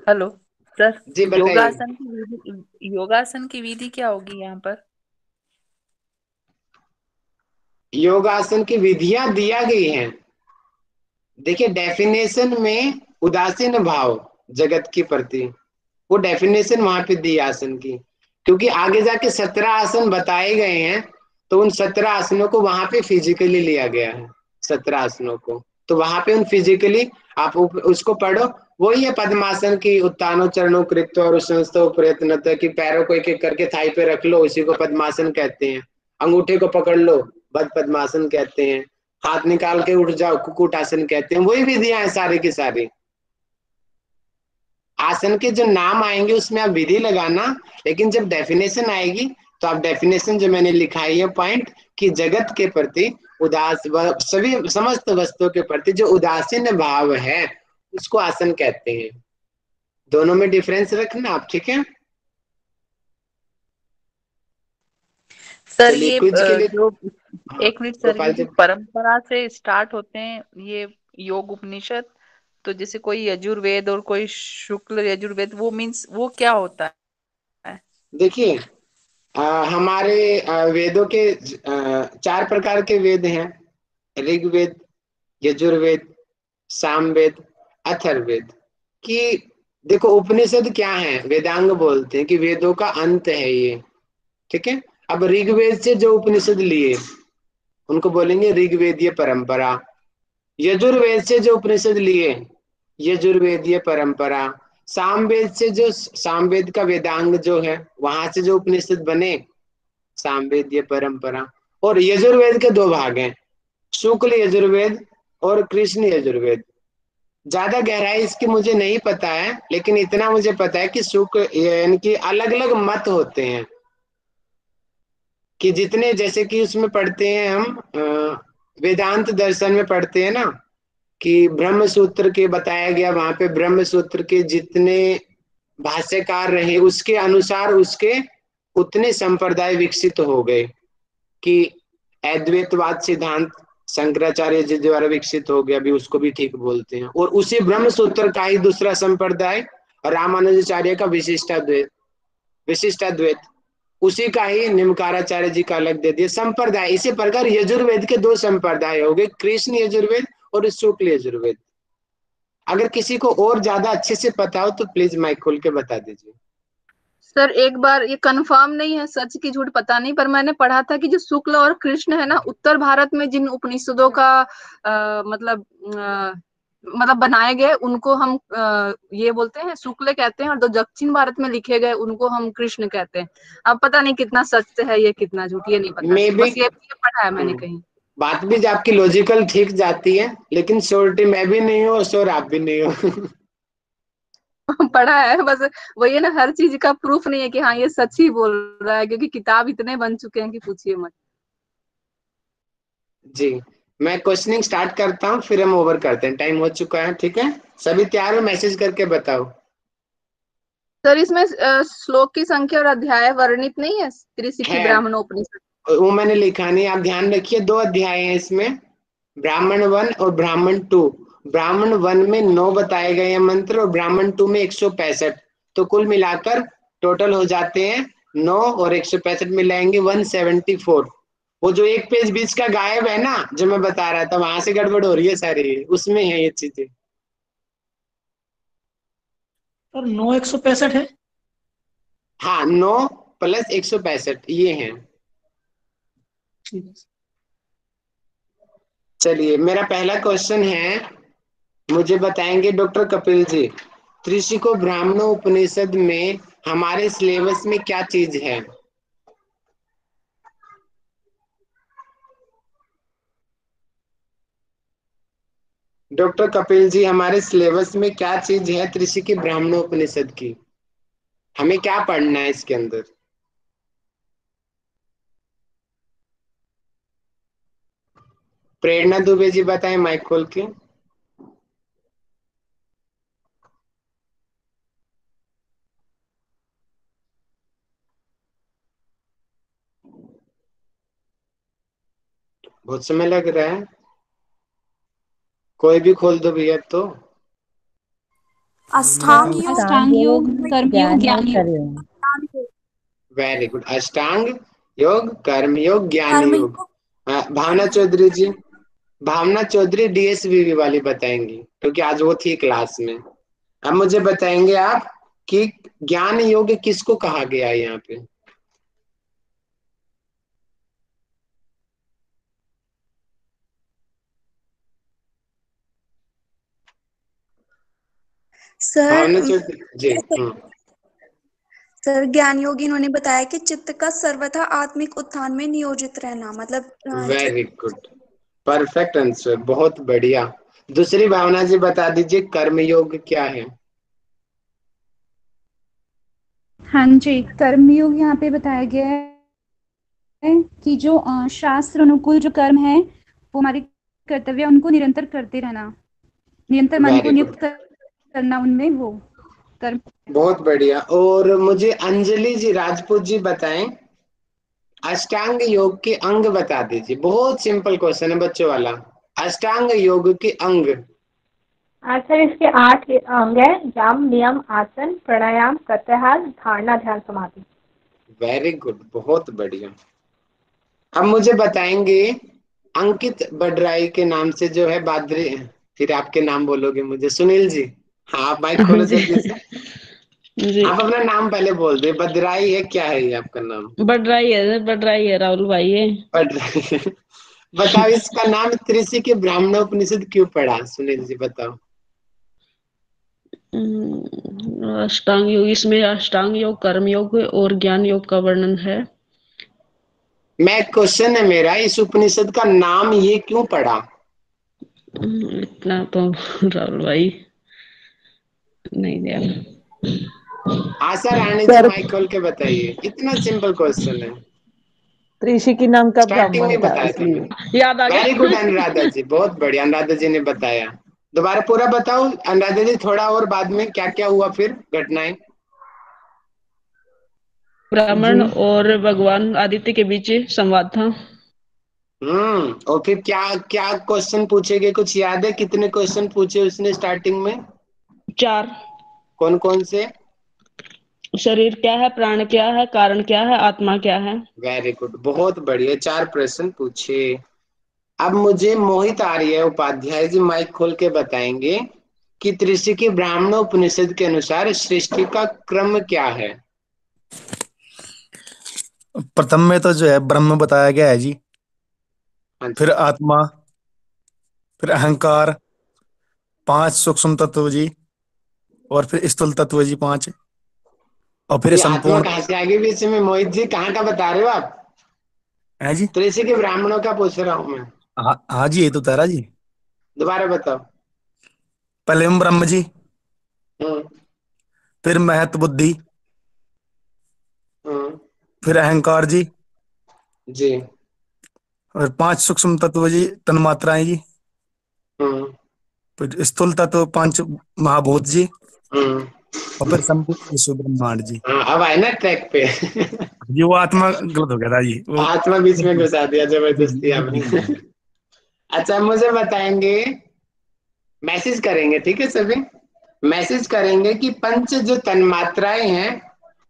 हेलो सर, जी बताइए। योगासन की विधि क्या होगी यहाँ पर? योगासन की विधियां दिया गई हैं। देखिए, डेफिनेशन में उदासीन भाव जगत के प्रति, वो डेफिनेशन वहां पे दी आसन की। क्योंकि आगे जाके 17 आसन बताए गए हैं, तो उन 17 आसनों को वहां पे फिजिकली लिया गया है। 17 आसनों को तो वहां पे उन फिजिकली आप उसको पढ़ो। वही है पद्मासन की, उत्तानो चरणों कृत्य और संस्थो प्रयत्न, कि पैरों को एक एक करके थाई पे रख लो, उसी को पद्मासन कहते हैं। अंगूठे को पकड़ लो, बद पद्मासन कहते हैं। हाथ निकाल के उठ जाओ, कुक्कुट आसन कहते हैं। वही विधियां हैं सारी की सारी। आसन के जो नाम आएंगे उसमें आप विधि लगाना, लेकिन जब डेफिनेशन आएगी तो आप डेफिनेशन जो मैंने लिखाई है पॉइंट, कि जगत के प्रति उदास, सभी समस्त वस्तुओं के प्रति जो उदासीन भाव है उसको आसन कहते हैं। दोनों में डिफरेंस रखना आप, ठीक है। सर चलिए ये क्विज के लिए। जो हाँ, एक मिनट सर, ये गोपाल जो जी। परंपरा से स्टार्ट होते हैं ये योग उपनिषद, तो जैसे कोई यजुर्वेद और कोई शुक्ल यजुर्वेद, वो मीन्स वो क्या होता है? देखिए, हमारे वेदों के 4 प्रकार के वेद हैं। ऋग्वेद, यजुर्वेद, सामवेद, अथर्ववेद। कि देखो, उपनिषद क्या है, वेदांग बोलते हैं कि वेदों का अंत है ये। ठीक है। अब ऋग्वेद से जो उपनिषद लिए उनको बोलेंगे ऋग्वेदीय परंपरा। यजुर्वेद से जो उपनिषद लिए यजुर्वेदीय परंपरा। सामवेद से जो सामवेद का वेदांग जो है वहां से जो उपनिषद बने सामवेदीय परंपरा। और यजुर्वेद के 2 भाग हैं, शुक्ल यजुर्वेद और कृष्ण यजुर्वेद। ज्यादा गहराई इसकी मुझे नहीं पता है, लेकिन इतना मुझे पता है कि शुक्ल यानी कि अलग अलग मत होते हैं। कि जितने जैसे कि उसमें पढ़ते हैं हम वेदांत दर्शन में पढ़ते हैं ना कि ब्रह्म सूत्र के बताया गया, वहां पे ब्रह्म सूत्र के जितने भाष्यकार रहे उसके अनुसार उसके उतने संप्रदाय विकसित हो गए। कि अद्वैतवाद सिद्धांत शंकराचार्य जी द्वारा विकसित हो गया, अभी उसको भी ठीक बोलते हैं। और उसी ब्रह्म सूत्र का ही दूसरा संप्रदाय रामानुजाचार्य का विशिष्टाद्वैत, उसी का ही निमकाराचार्य जी का अलग दे दिया संप्रदाय। इसी प्रकार यजुर्वेद के 2 संप्रदाय हो गए, कृष्ण यजुर्वेद और शुक्ल यजुर्वेद। अगर किसी को और ज्यादा अच्छे से पता हो तो प्लीज माइक खोल के बता दीजिए। सर एक बार, ये कंफर्म नहीं है, सच की झूठ पता नहीं, पर मैंने पढ़ा था कि जो शुक्ल और कृष्ण है ना, उत्तर भारत में जिन उपनिषदों का मतलब बनाए गए उनको हम ये बोलते हैं शुक्ल कहते हैं, और जो दक्षिण भारत में लिखे गए उनको हम कृष्ण कहते हैं। अब पता नहीं कितना सच है ये कितना झूठ, ये नहीं पता, मे भी बस ये पढ़ा है मैंने कहीं। बात भी आपकी लॉजिकल ठीक जाती है, लेकिन श्योरिटी मैं भी नहीं हूँ और श्योर आप भी नहीं हो। पढ़ा है बस, वही है ना, हर चीज का प्रूफ नहीं है कि हाँ ये सच ही बोल रहा है, क्योंकि किताब इतने बन चुके हैं कि पूछिए मत। जी, मैं क्वेश्चनिंग स्टार्ट करता हूँ, फिर हम ओवर करते हैं, टाइम हो चुका है। ठीक है, सभी तैयार हो? मैसेज करके बताओ। सर इसमें श्लोक की संख्या और अध्याय वर्णित नहीं है, त्रिशिखी है, ब्राह्मणोपनिषद। वो मैंने लिखा नहीं, आप ध्यान रखिए। 2 अध्याय हैं इसमें, ब्राह्मण 1 और ब्राह्मण 2। ब्राह्मण 1 में 9 बताए गए हैं मंत्र और ब्राह्मण 2 में 165। तो कुल मिलाकर टोटल हो जाते हैं 9 और 165 मिलाएंगे 174। वो जो एक पेज बीच का गायब है ना, जो मैं बता रहा था, वहां से गड़बड़ हो रही है सारी, उसमें है ये चीजें। सर 9 165 है। हाँ, 9 + 165 ये है। ठीक है। चलिए, मेरा पहला क्वेश्चन है, मुझे बताएंगे डॉक्टर कपिल जी, त्रिशिको ब्राह्मणों उपनिषद में हमारे सिलेबस में क्या चीज है? डॉक्टर कपिल जी, हमारे सिलेबस में क्या चीज है त्रिशिकी ब्राह्मणों उपनिषद की? हमें क्या पढ़ना है इसके अंदर? प्रेरणा दुबे जी बताएं माइक खोल के। बहुत समय लग रहा है, कोई भी खोल दो भैया। तो अष्टांग योग, अष्टांग योग, कर्म योग, कर्म योग। वेरी गुड, अष्टांग योग, कर्म योग, ज्ञान कर्म योग। योग। भावना चौधरी जी, भावना चौधरी डीएसवीवी वाली बताएंगी, क्योंकि आज वो थी क्लास में। अब मुझे बताएंगे आप कि ज्ञान योग किसको कहा गया है यहाँ पे? भावना सर चौधरी जी। सर ज्ञान योगी इन्होंने बताया कि चित्त का सर्वथा आत्मिक उत्थान में नियोजित रहना, मतलब वेरी गुड, परफेक्ट आंसर, बहुत बढ़िया। दूसरी भावना जी बता दीजिए, कर्म योग क्या है? हाँ जी, कर्मयोग यहाँ पे बताया गया है कि जो शास्त्र अनुकूल जो कर्म है वो हमारे कर्तव्य, उनको निरंतर करते रहना, निरंतर मन को वेरी गुड, नियुक्त करना उनमें, वो कर्म। बहुत बढ़िया। और मुझे अंजलि जी राजपूत जी बताएं, अष्टांग योग के अंग बता दीजिए। बहुत सिंपल क्वेश्चन है बच्चों वाला। अष्टांग योग के अंग। सर इसके 8 अंग है। यम, नियम, आसन, प्राणायाम, प्रत्याहार, धारणा, ध्यान, समाधि। वेरी गुड, बहुत बढ़िया। अब मुझे बताएंगे अंकित बडराई के नाम से जो है बादरी, फिर आपके नाम बोलोगे मुझे। सुनील जी, हाँ आप माइक खोलो जी जल्दी से। जी आप अपना नाम पहले बोल दे। बदराई है, क्या है ये आपका नाम? बढ़ रही है राहुल भाई ये। बडराई है। बताओ इसका नाम त्रिशी के ब्राह्मणोपनिषद क्यों पड़ा? सुनील जी बताओ। अष्टांग योग, इसमें अष्टांग योग, कर्म योग और ज्ञान योग का वर्णन है। मैं क्वेश्चन है मेरा, इस उपनिषद का नाम ये क्यों पड़ा? इतना तो राहुल भाई नहीं दिया। आशा रानी जी सर माइक खोल के बताइए, इतना सिंपल क्वेश्चन है। त्रिशिकी नाम का स्टार्टिंग ब्राह्मण में था बताया था इसलिए। मैंने। याद आ वेरी गुड गया। अनुराधा जी, बहुत बढ़िया, अनुराधा जी ने बताया। दोबारा पूरा बताओ अनुराधा जी, थोड़ा और बाद में क्या क्या हुआ फिर घटनाएं। ब्राह्मण और भगवान आदित्य के बीच संवाद था। और फिर क्या क्या क्वेश्चन पूछे गए, कुछ याद है? कितने क्वेश्चन पूछे उसने स्टार्टिंग में? 4। कौन कौन से? शरीर क्या है, प्राण क्या है, कारण क्या है, आत्मा क्या है। वेरी गुड, बहुत बढ़िया, 4 प्रश्न पूछे। अब मुझे मोहित आर्य उपाध्याय जी माइक खोल के बताएंगे कि त्रिशिकी ब्राह्मण उपनिषद के अनुसार सृष्टि का क्रम क्या है? प्रथम में तो जो है ब्रह्म बताया गया है जी, फिर आत्मा, फिर अहंकार, 5 सूक्ष्म तत्व जी, और फिर स्थूल तत्व जी 5, और फिर ये आत्मा संपूर्ण कहाँ से आगे बीच में? मोहित जी कहाँ का बता रहे हो आप? है जी। त्रिशिकी ब्राह्मणों का पूछ रहा हूँ मैं। हाँ हाँ जी, ये तो तारा जी। दोबारा बताओ। पहले हम ब्रह्म जी, हम्म फिर महत बुद्धि, हम्म, फिर अहंकार जी, जी। और 5 सूक्ष्म तत्व जी, तन्मात्राएं जी, हम्म फिर स्थूल तत्व 5 महाभूत जी, हम्म और फिर संपूर्ण विश्व ब्रह्मांड जी। हाँ, अब आए ना ट्रैक पे। जी वो आत्मा गलत हो गया था जी वो। आत्मा बीच में घुसा दिया जबरदस्ती आपने। जी अच्छा मुझे बताएंगे, मैसेज करेंगे ठीक है सभी, मैसेज करेंगे कि पंच जो तन्मात्राएं हैं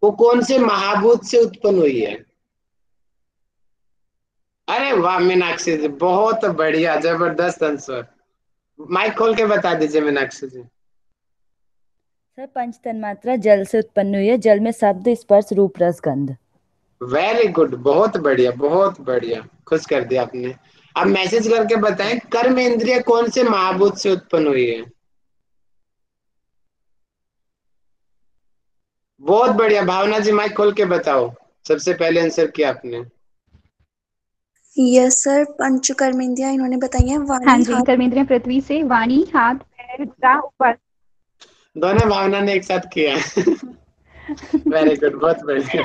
वो कौन से महाभूत से उत्पन्न हुई है? अरे वाह मीनाक्षी जी, बहुत बढ़िया, जबरदस्त आंसर। माइक खोल के बता दीजिए मीनाक्षी जी। सर पंच तन्मात्रा जल से उत्पन्न हुई है। जल में शब्द, स्पर्श, रूप, रस, गंध। वेरी गुड, बहुत बढ़िया, बहुत बढ़िया, खुश कर दिया आपने। अब मैसेज करके बताएं, कर्म इंद्रिय कौन से महाभूत से उत्पन्न हुई है? बहुत बढ़िया, भावना जी माइक खोल के बताओ, सबसे पहले आंसर किया आपने। यस सर, पंच कर्मेंद्रियां इन्होंने बताई हैं। हाँ वाणी, जी, हाथ। कर्मेंद्रिय पृथ्वी से, वाणी, हाथ, पैर, दांत, ऊपर। दोनों भावना ने एक साथ किया। वेरी गुड, बहुत बढ़िया।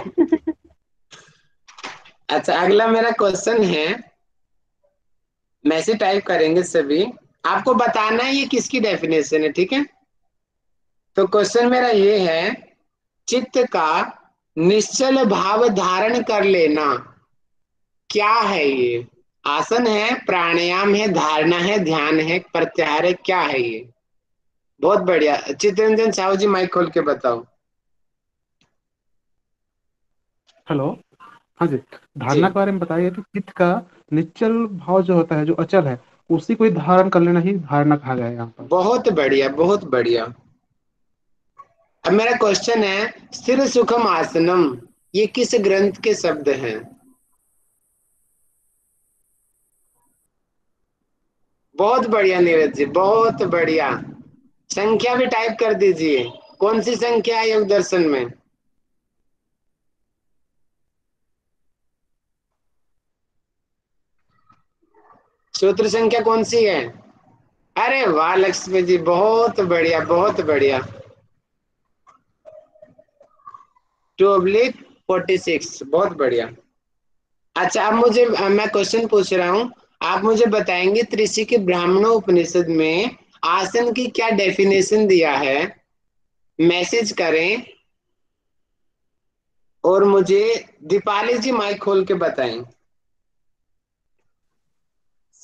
अच्छा अगला मेरा क्वेश्चन है, मैसेज टाइप करेंगे सभी, आपको बताना है ये किसकी डेफिनेशन है, ठीक है? तो क्वेश्चन मेरा ये है, चित्त का निश्चल भाव धारण कर लेना क्या है ये? आसन है, प्राणायाम है, धारणा है, ध्यान है, प्रत्याहार है, क्या है ये? बहुत बढ़िया, चित्ररंजन साहू जी माइक खोल के बताओ। हेलो। हाँ जी, जी धारणा के बारे में बताइए कि चित्त का निश्चल भाव जो होता है, जो अचल है, उसी को ही धारण कर लेना ही धारणा कहा गया है यहाँ पर। बहुत बढ़िया, बहुत बढ़िया। अब मेरा क्वेश्चन है, स्थिर सुखम आसनम ये किस ग्रंथ के शब्द हैं? बहुत बढ़िया नीरज जी, बहुत बढ़िया। संख्या भी टाइप कर दीजिए, कौन सी संख्या है योग दर्शन में? सूत्र संख्या कौन सी है? अरे वाह लक्ष्मी जी, बहुत बढ़िया, बहुत बढ़िया। 2/46, बहुत बढ़िया। अच्छा अब मुझे, मैं क्वेश्चन पूछ रहा हूँ, आप मुझे बताएंगे त्रिशिकी ब्राह्मणों उपनिषद में आसन की क्या डेफिनेशन दिया है? मैसेज करें, और मुझे दीपाली जी माइक खोल के बताएं।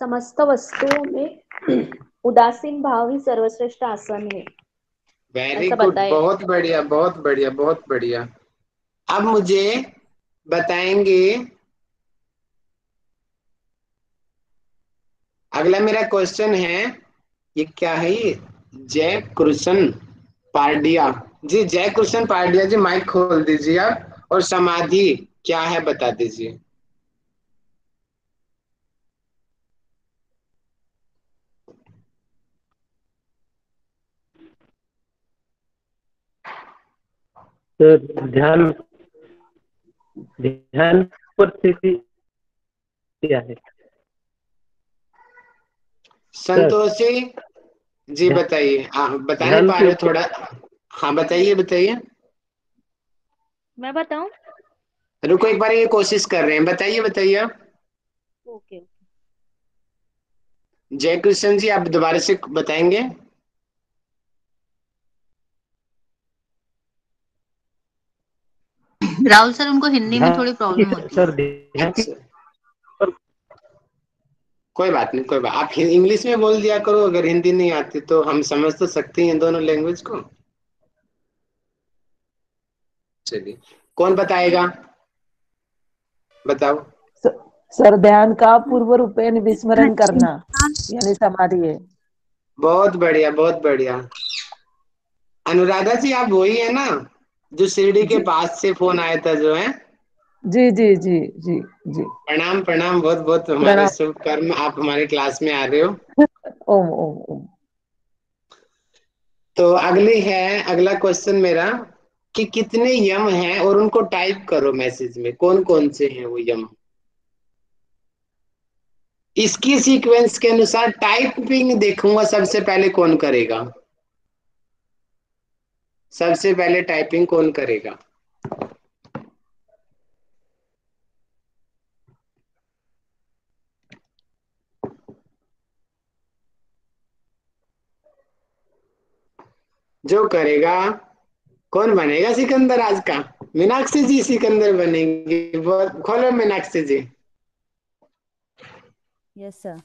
समस्त वस्तुओं में उदासीन भाव ही सर्वश्रेष्ठ आसन है। वेरी ऐसा गुड, बताए। बहुत बढ़िया बहुत बढ़िया बहुत बढ़िया। अब मुझे बताएंगे, अगला मेरा क्वेश्चन है, ये क्या है ये? जय कृष्ण पारडिया जी, जय कृष्ण पारडिया जी माइक खोल दीजिए आप, और समाधि क्या है बता दीजिए। सर ध्यान, ध्यान पर स्थिति क्या है? संतोषी जी बताइए, बता नहीं ध्यान पा के रहे ऊपर। थोड़ा। हाँ बताइए बताइए। मैं बताऊं? रुको एक बार, ये कोशिश कर रहे हैं, बताइए बताइए आप। ओके। जय कृष्ण जी आप दोबारा से बताएंगे। राहुल सर, उनको हिंदी में थोड़ी ध्यान की प्रॉब्लम होती है। सर, ध्यान की अच्छा, कोई बात नहीं कोई बात, आप इंग्लिश में बोल दिया करो, अगर हिंदी नहीं आती तो हम समझ तो सकते हैं दोनों लैंग्वेज को। चलिए, कौन बताएगा, बताओ। सर ध्यान का पूर्व रूपेण विस्मरण करना यानी समाधि है। बहुत बढ़िया बहुत बढ़िया। अनुराधा जी आप वही है ना जो शिरडी के जी पास से फोन आया था जो है? जी जी जी जी जी। प्रणाम प्रणाम, बहुत बहुत हमारे प्रणाम। शुभ कर्म, आप हमारे क्लास में आ रहे हो। ओम ओम ओम। तो अगली है, अगला क्वेश्चन मेरा, कि कितने यम हैं और उनको टाइप करो मैसेज में, कौन कौन से हैं वो यम। इसकी सीक्वेंस के अनुसार टाइपिंग देखूंगा सबसे पहले कौन करेगा, सबसे पहले टाइपिंग कौन करेगा। जो करेगा, कौन बनेगा सिकंदर आज का? मीनाक्षी जी सिकंदर बनेंगे, बहुत खोलो मीनाक्षी जी। Yes sir.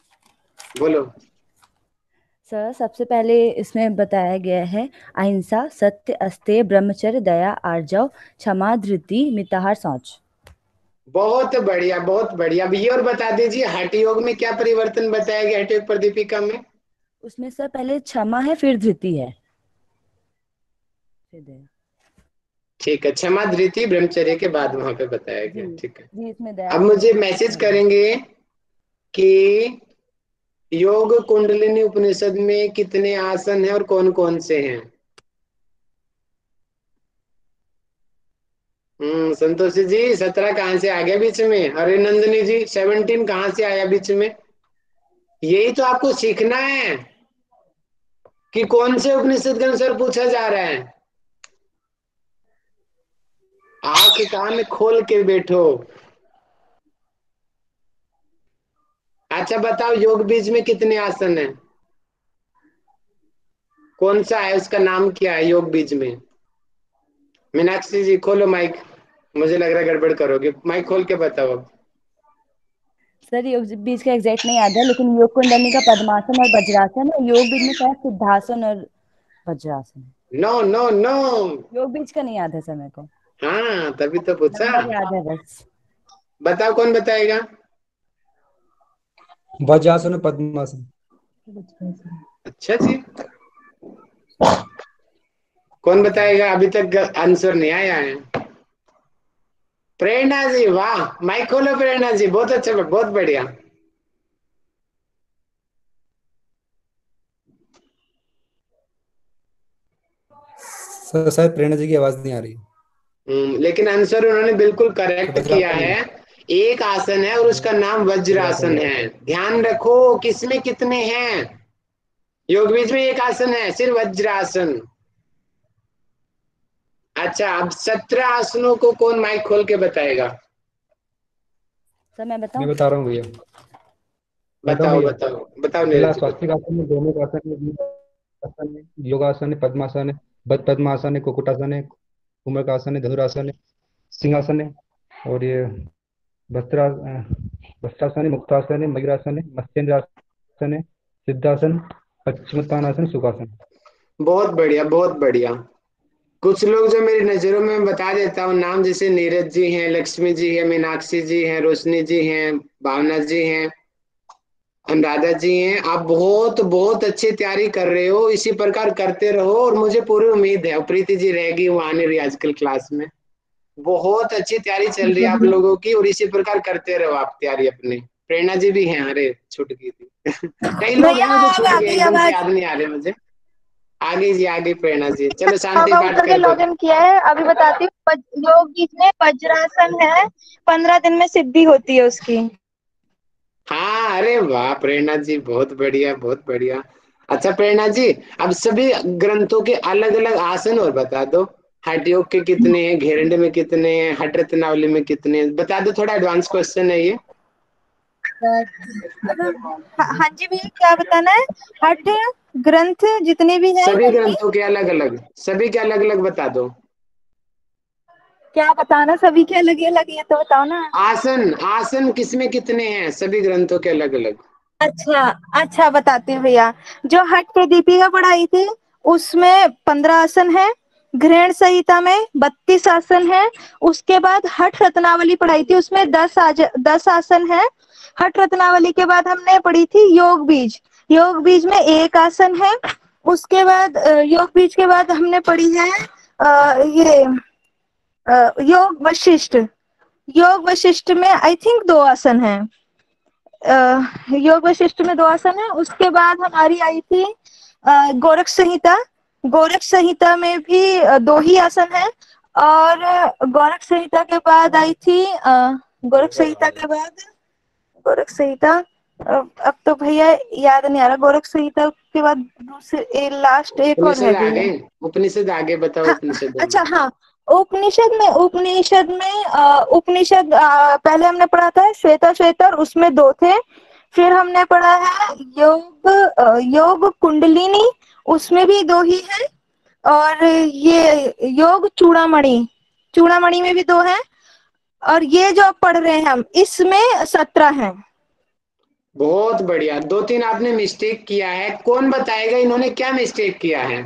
बोलो। सर सबसे पहले इसमें बताया गया है अहिंसा, सत्य, अस्तेय, ब्रह्मचर्य, दया, आर्जव, क्षमा, धृति, मिताहार, शौच। बहुत बढ़िया बहुत बढ़िया। अब ये और बता दीजिए हठ योग में क्या परिवर्तन बताया गया, हठ योग प्रदीपिका में? उसमें सर पहले क्षमा है फिर धृति है फिर दया। ठीक है, क्षमा धृति ब्रह्मचर्य के बाद वहां पे बताया जी गया, ठीक है। जी इसमें दया अब से मुझे मैसेज है। करेंगे कि योग कुंडलिनी उपनिषद में कितने आसन हैं और कौन कौन से हैं। संतोषी जी 17 कहाँ से आ गया बीच में? अरे नंदिनी जी 17 कहाँ से आया बीच में? यही तो आपको सीखना है कि कौन से उपनिषद के अनुसार पूछा जा रहा है। आंख कान खोल के बैठो। अच्छा बताओ, योग बीज में कितने आसन हैं? कौन सा है, उसका नाम क्या है योग बीज में? मीनाक्षी जी खोलो माइक, मुझे लग रहा है गड़बड़ करोगे, माइक खोल के बताओ अब। सर योग बीज का एग्जैक्ट नहीं याद है, लेकिन योग कुंडली का पद्मासन और वज्रासन है। योग बीज में शायद सिद्धासन और वज्रासन है। नो नो नो, योग बीज का नहीं याद है सर मेरे को। हाँ तभी तो पूछा। नंबर याद है बस। बताओ कौन बताएगा? वज्रासन, पद्मासन। अच्छा जी, कौन बताएगा? अभी तक आंसर नहीं आया है। प्रेरणा जी, वाह, माइक खोलो प्रेरणा जी, बहुत अच्छा बहुत बढ़िया। सर शायद प्रेरणा जी की आवाज नहीं आ रही। लेकिन आंसर उन्होंने बिल्कुल करेक्ट किया वज्रासन है। है। एक आसन है और उसका नाम वज्रासन वज्रासन है। है। ध्यान रखो किसमें कितने हैं। योग बीज में एक आसन है सिर्फ वज्रासन। अच्छा, अब 17 आसनों को कौन माइक खोल के बताएगा? सर मैं बताऊं? मैं बता रहा हूँ भैया, बताऊँ बताओ भैया। बताओ बताओ पहला नीरज जी बताओ। स्वास्तिक आसन है, दोनों आसन है, वीरासन है, योगासन है, पद्मासन है, पद्मासन है, कुक्कुटासन है, कुम्भकासन है, धनुरासन है, सिंहासन है, और ये वस्त्रासन है, मुक्तासन है, मयूरासन है, मत्स्येंद्र आसन है, सिद्धासन, पश्चिमोत्तानासन, सुखासन। बहुत बढ़िया, बहुत बढ़िया। कुछ लोग जो मेरी नजरों में, मैं बता देता हूँ नाम, जैसे नीरज जी हैं, लक्ष्मी जी हैं, मीनाक्षी जी हैं, रोशनी जी हैं, भावना जी हैं, अनुराधा जी हैं। आप बहुत बहुत अच्छी तैयारी कर रहे हो, इसी प्रकार करते रहो और मुझे पूरी उम्मीद है। और प्रीति जी रहेगी, वो आने रही आजकल क्लास में। बहुत अच्छी तैयारी चल रही है आप लोगों की, और इसी प्रकार करते रहो आप तैयारी अपनी। प्रेरणा जी भी हैं, अरे छूट गई थी कई लोग हैं, मुझे छूट गए, एकदम से याद नहीं आ रहे मुझे। आगे जी, आगे प्रेरणा जी, चलो शांति पाठ कर दो। लॉगिन किया है, अभी बताती हूँ। योग बीज में वज्रासन है, 15 दिन में सिद्धि होती है उसकी। हाँ, अरे वाह प्रेरणा जी, बहुत बढ़िया, बहुत बढ़िया। अच्छा प्रेरणा जी, अब सभी ग्रंथों के अलग अलग आसन और बता दो। हठ योग के कितने हैं, घेरंड में कितने हैं, हठ रत्नावली में कितने हैं, बता दो। थोड़ा एडवांस क्वेश्चन है ये। हाँ जी भैया, क्या बताना है? हठ ग्रंथ जितने भी हैं, सभी ग्रंथों के अलग अलग, सभी के अलग अलग बता दो। क्या बताना सभी के अलग अलग, ये तो बताओ ना। आसन, आसन किसमें कितने हैं, सभी ग्रंथों के अलग अलग। अच्छा अच्छा, बताती हूँ भैया। जो हठ प्रदीपिका पढ़ाई थी उसमें 15 आसन है, ग्रहण संहिता में 32 आसन है। उसके बाद हठ रत्नावली पढ़ाई थी, उसमें 10 आसन है। हठ रत्नावली के बाद हमने पढ़ी थी योग बीज, योग बीज में 1 आसन है। उसके बाद योग बीज के बाद हमने पढ़ी है ये योग वशिष्ठ, योग वशिष्ठ में आई थिंक 2 आसन है। योग वशिष्ठ में 2 आसन है। उसके बाद हमारी आई थी गोरख संहिता, गोरख संहिता में भी 2 ही आसन है। और गोरख संहिता के बाद आई थी गोरख संहिता के बाद, गोरख संहिता अब तो भैया याद नहीं आ रहा। गोरख संहिता के बाद दूसरे लास्ट एक और है भैया। उपनिषद आगे बताओ। हाँ, उपनिषद। अच्छा हाँ, उपनिषद में पहले हमने पढ़ा था श्वेता श्वेतर, उसमें 2 थे। फिर हमने पढ़ा है योग कुंडलिनी, उसमें भी 2 ही है। और ये योग चूड़ामणि में भी 2 हैं। और ये जो पढ़ रहे हैं हम, इसमें 17 हैं। बहुत बढ़िया। 2-3 आपने मिस्टेक किया है, कौन बताएगा इन्होंने क्या मिस्टेक किया है?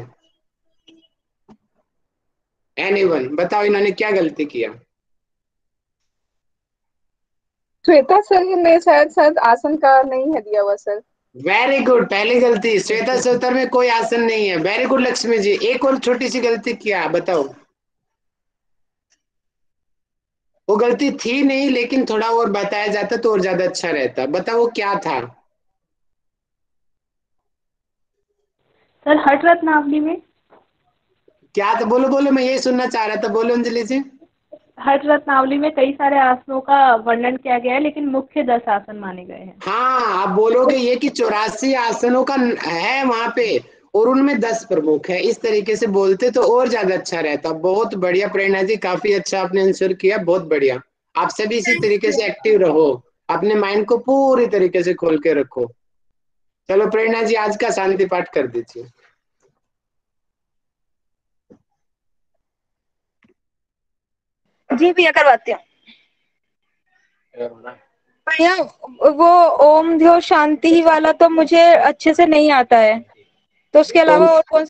एनीवन बताओ, इन्होंने क्या गलती किया? श्वेता सर ने शायद आसन का नहीं है दिया हुआ सर। वेरी गुड, पहली गलती। श्वेता सत्र में कोई आसन नहीं है। Very good Lakshmi ji. एक और छोटी सी गलती किया, बताओ। वो गलती थी नहीं, लेकिन थोड़ा और बताया जाता तो और ज्यादा अच्छा रहता। बताओ वो क्या था? सर हठ रत्नावली में क्या था? बोलो बोलो, मैं यही सुनना चाह रहा था। बोलो अंजलि जी। हठ रत्नावली में कई सारे आसनों का वर्णन किया गया है, लेकिन मुख्य 10 आसन माने गए हैं। हाँ, आप बोलोगे ये कि 84 आसनों का है वहां पे, और उनमें 10 प्रमुख है। इस तरीके से बोलते तो और ज्यादा अच्छा रहता। बहुत बढ़िया प्रेरणा जी, काफी अच्छा आपने आंसर किया, बहुत बढ़िया। आप सभी इसी तरीके से एक्टिव रहो, अपने माइंड को पूरी तरीके से खोल के रखो। चलो प्रेरणा जी, आज का शांति पाठ कर दीजिए। जी भैया, करवाती हूँ भैया। वो ओम ध्यो शांति वाला तो मुझे अच्छे से नहीं आता है, तो उसके अलावा और कौन